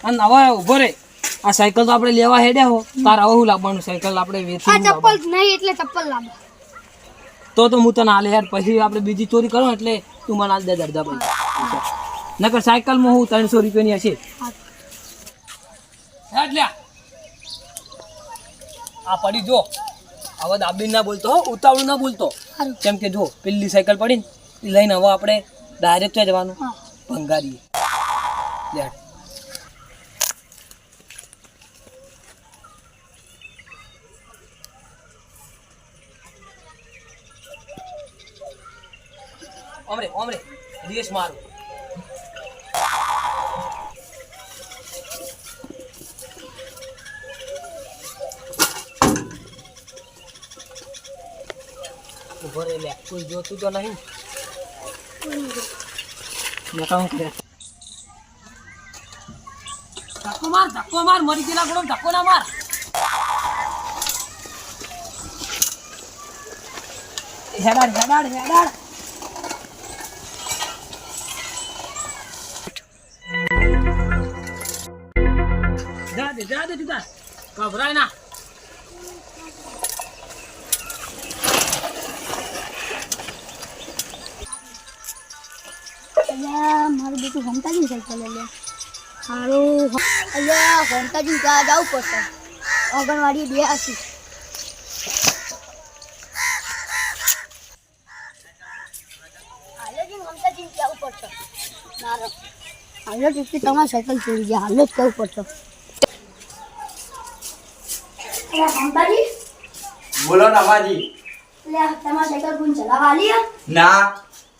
અને હવે ઉભો રે આ સાયકલ તો આપણે લેવા હેડ્યા હો તાર હવે હું લાવવાનું સાયકલ આપણે વેચી આ ચપ્પલ નહીં એટલે ચપ્પલ લાવો તો હું તને હાલે યાર પછી આપણે બીજી ચોરી કરો એટલે તું મને હાલ દે અડધા પૈસા નકર સાયકલમાં હું 300 રૂપિયાની હશે હેડ લ્યા આ પડી જો હવે દાબીન ના બોલતો હો ઉતાવળ ના બોલતો કેમ કે જો પેલી સાયકલ પડી ને લઈને હવે આપણે ડાયરેક્ટ ત્યાં જવાનું ભંગારીએ લેટ ઓમરે રેસ મારું ઉભો રે લે કોઈ જોતું તો નહીં મેં કામ કરે ધક્કો માર મરી ગયેલા ગોળો ધક્કો ના માર હેડાડ જા દે તું ઘબરાય ના મારું બેટું ઘંટાજી સાયકલ લે સારું અહીંયા ઘંટાજી ત્યાં જવું પડશે આંગણવાડી 82 હાલો ઘંટાજી જવું પડશે મારો હાલો ટીકી તમારી સાયકલ ચોરી ગયા હાલો જ જવું પડશે ઘંટાજી બોલો નવાજી લે તમારી સાયકલ કોણ ચલાવવા આલી ના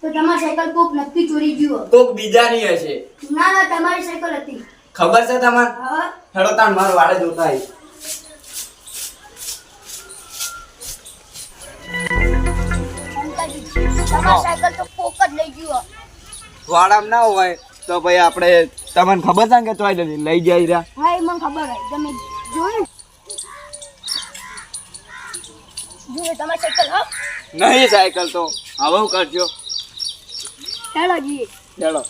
તો તમારી સાયકલ કોક નક્કી ચોરી ગયો કોક બીજાની હશે ના તમારી સાયકલ હતી ખબર છે તમને હા હેડો તાણ મારો વાડે જોતા આવી તમારી સાયકલ તો કોક જ લઈ ગયો વાડામાં ના હોય તો ભાઈ આપણે તમને ખબર છે ને કે ચોઈ લઈ જાય રહ્યા હા એ મને ખબર હે તમે જોયું તમારી સાયકલ હા નહીં સાયકલ તો હવે હું કરજો હેલો જી ચલો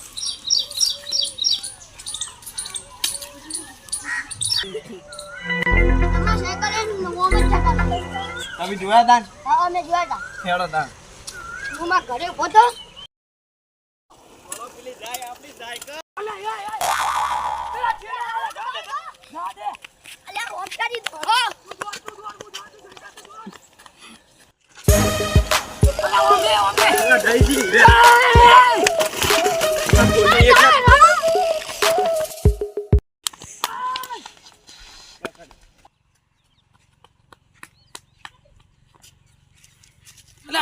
તમારી સાયકલ એ નવમાં ચકા તમે જોયા તા હા અમે જોયા હતા હેડો તા હું માં ઘરે ઉભો તો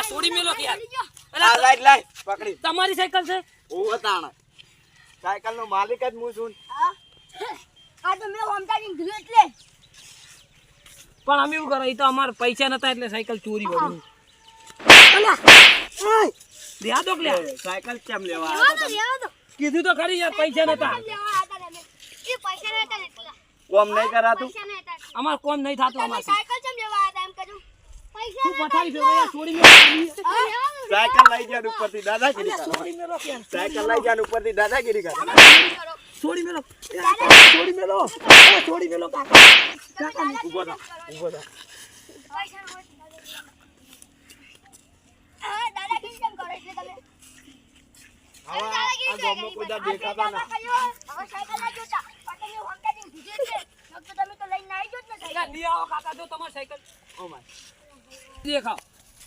છોડી મેલો કે યાર લાઈટ પકડી તમારી સાયકલ છે ઓ તાણ સાયકલ નો માલિક જ હું છું આ તો મેં હોમટાની ગયું એટલે પણ અમે એવું કરો એ તો અમારે પૈસા નતા એટલે સાયકલ ચોરી વળી યાદ દો સાયકલ કેમ લેવા લેવા દો કીધું તો ખરી યાર પૈસા નતા લેવા હતા તમે એ પૈસા નતા લેતા કોમ નહીં કરાતું પૈસા નતા અમાર કોમ નહીં થાતું અમાર સાયકલ કેમ લેવા હતા એમ કરું પૈસા તું પથારી ફેરવો યાર છોડી મેલો સાયકલ લઈ ગયા ઉપરથી દાદાગીરી કરો છોડી મેલો કે સાયકલ લઈ ગયા ઉપરથી દાદાગીરી કરો છોડી મેલો છોડી મેલો કાકા ઉભો થા પૈસા હા દાદા કેમ કરો એટલે તમે આ ગામમાં કોઈ દા દેખાતા ના હવે સાયકલ ના જોતા પણ તમે હોમટાની કીધું એટલે તો તમે તો લઈને આવી જોત ને સાયકલ લઈ આવો કાકા જો તમારી સાયકલ ઓ માય દેખાવ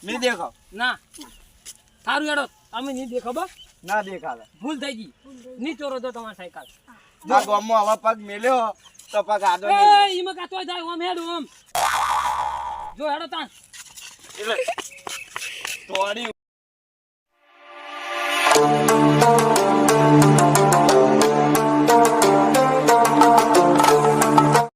નહીં દેખાવ ના સારું હેડો અમે નહીં દેખો બસ ના દેખાવે ભૂલ થઈ ગઈ નહીં ચોરો તો તમારી સાયકલ આ ગામમાં હવે પગ મેલ્યો તો પગ આડો એ નહીં ઈમાં કાતો જાય ઓમ હેડ ઓમ જો હેડો તાન એટલે થોડી